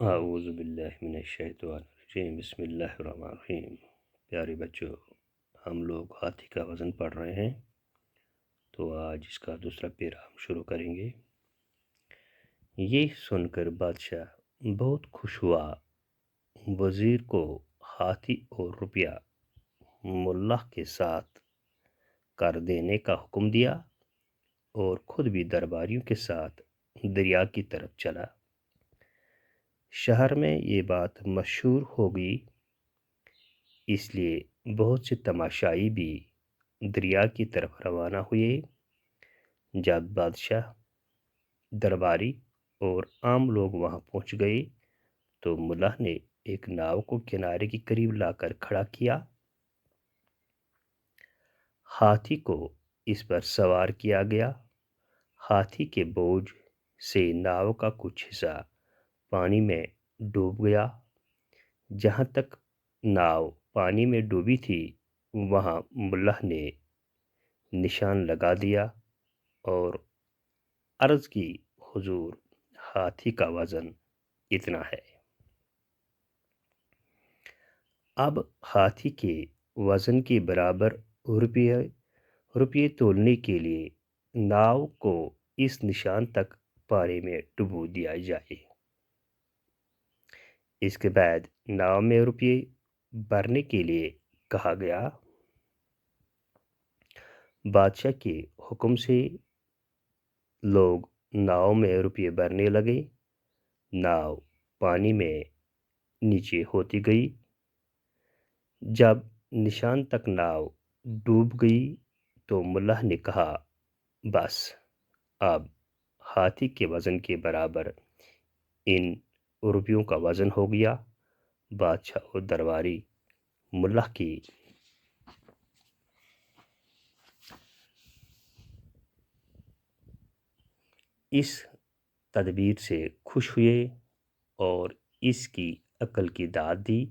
اعوذ باللہ من الشیطان الرجیم بسم اللہ الرحمن الرحیم۔ پیارے بچوں، ہم لوگ ہاتھی کا وزن پڑھ رہے ہیں، تو آج اس کا دوسرا پیرا ہم شروع کریں گے۔ یہ سن کر بادشاہ بہت خوش ہوا، وزیر کو ہاتھی اور روپیہ ملا کے ساتھ کر دینے کا حکم دیا اور خود بھی درباریوں کے ساتھ دریا کی طرف چلا۔ شہر میں یہ بات مشہور ہو گئی، اس لیے بہت سے تماشائی بھی دریا کی طرف روانہ ہوئے۔ جب بادشاہ، درباری اور عام لوگ وہاں پہنچ گئے تو ملہ نے ایک ناؤ کو کنارے کے قریب لا کر کھڑا کیا۔ ہاتھی کو اس پر سوار کیا گیا۔ ہاتھی کے بوجھ سے ناؤ کا کچھ حصہ پانی میں ڈوب گیا۔ جہاں تک ناؤ پانی میں ڈوبی تھی وہاں ملہ نے نشان لگا دیا اور عرض کی، حضور، ہاتھی کا وزن اتنا ہے۔ اب ہاتھی کے وزن کے برابر روپیے تولنے کے لیے ناؤ کو اس نشان تک پانی میں ڈبو دیا جائے۔ اس کے بعد ناؤ میں روپیے بھرنے کے لیے کہا گیا۔ بادشاہ کے حکم سے لوگ ناؤ میں روپیے بھرنے لگے۔ ناؤ پانی میں نیچے ہوتی گئی۔ جب نشان تک ناؤ ڈوب گئی تو ملہ نے کہا، بس اب ہاتھی کے وزن کے برابر ان روپیوں کا وزن ہو گیا۔ بادشاہ اور درباری ملہ کی اس تدبیر سے خوش ہوئے اور اس کی عقل کی داد دی۔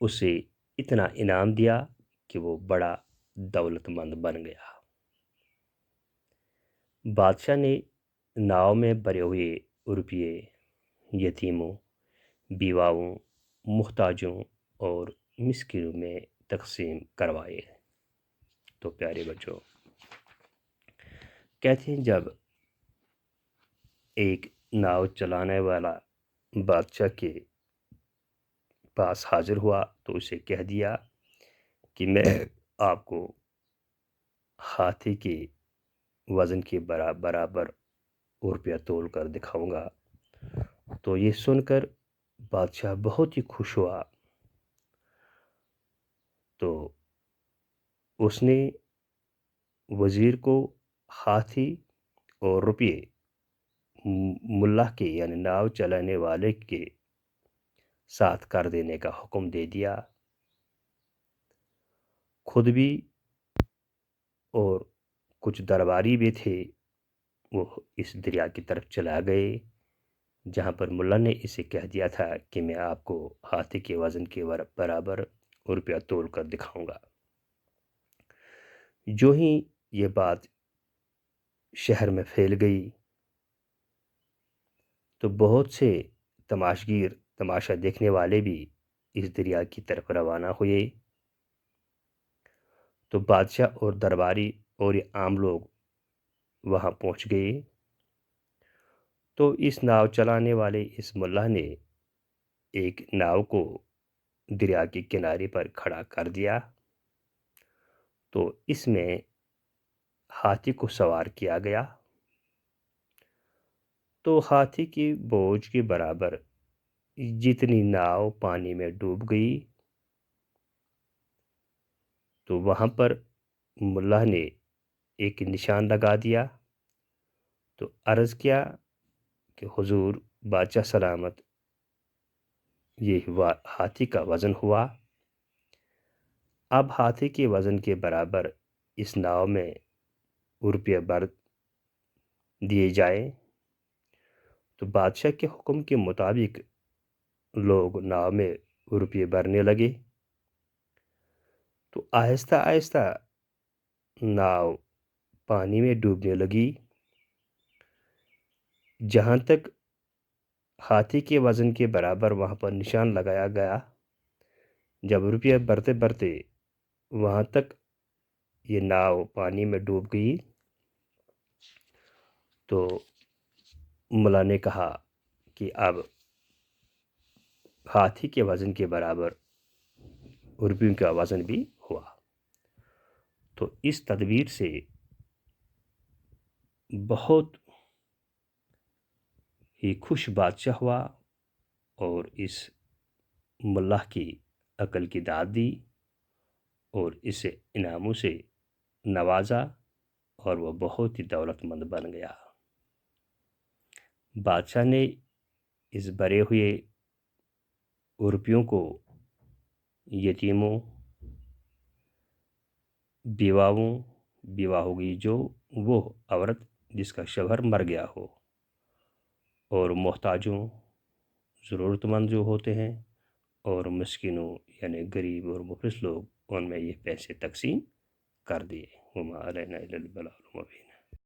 اسے اتنا انعام دیا کہ وہ بڑا دولت مند بن گیا۔ بادشاہ نے ناؤ میں بھرے ہوئے روپیے یتیموں، بیواؤں، محتاجوں اور مسکینوں میں تقسیم کروائے۔ تو پیارے بچوں، کہتے ہیں جب ایک ناؤ چلانے والا بادشاہ کے پاس حاضر ہوا تو اسے کہہ دیا کہ میں آپ کو ہاتھی کے وزن کے برابر روپیہ تول کر دکھاؤں گا۔ تو یہ سن کر بادشاہ بہت ہی خوش ہوا، تو اس نے وزیر کو ہاتھی اور روپیے ملا کے یعنی ناؤ چلانے والے کے ساتھ کر دینے کا حکم دے دیا۔ خود بھی اور کچھ درباری بھی تھے، وہ اس دریا کی طرف چلا گئے جہاں پر ملا نے اسے کہہ دیا تھا کہ میں آپ کو ہاتھی کے وزن کے برابر روپیہ تول کر دکھاؤں گا۔ جو ہی یہ بات شہر میں پھیل گئی تو بہت سے تماشگیر، تماشا دیکھنے والے بھی اس دریا کی طرف روانہ ہوئے۔ تو بادشاہ اور درباری اور یہ عام لوگ وہاں پہنچ گئے۔ تو اس ناؤ چلانے والے اس ملا نے ایک ناؤ کو دریا کے کنارے پر کھڑا کر دیا، تو اس میں ہاتھی کو سوار کیا گیا۔ تو ہاتھی کے بوجھ کے برابر جتنی ناؤ پانی میں ڈوب گئی تو وہاں پر ملا نے ایک نشان لگا دیا، تو عرض کیا کہ حضور، بادشاہ سلامت، یہ ہاتھی کا وزن ہوا۔ اب ہاتھی کے وزن کے برابر اس ناؤ میں روپیہ بھر دیے جائیں۔ تو بادشاہ کے حکم کے مطابق لوگ ناؤ میں روپیے بھرنے لگے۔ تو آہستہ آہستہ ناؤ پانی میں ڈوبنے لگی۔ جہاں تک ہاتھی کے وزن کے برابر وہاں پر نشان لگایا گیا۔ جب روپیہ بڑھتے بڑھتے وہاں تک یہ ناؤ پانی میں ڈوب گئی تو ملا نے کہا کہ اب ہاتھی کے وزن کے برابر روپیوں کا وزن بھی ہوا۔ تو اس تدبیر سے بہت ہی خوش بادشاہ ہوا اور اس ملہ کی عقل کی داد دی اور اسے انعاموں سے نوازا اور وہ بہت ہی دولت مند بن گیا۔ بادشاہ نے اس بھرے ہوئے روپیوں کو یتیموں، بیوہ ہو گئی جو وہ عورت جس کا شوہر مر گیا ہو، اور محتاجوں، ضرورت مند جو ہوتے ہیں، اور مسکینوں یعنی غریب اور مفلس لوگ، ان میں یہ پیسے تقسیم کر دیے۔ وما علینا الا البلاغ المبین۔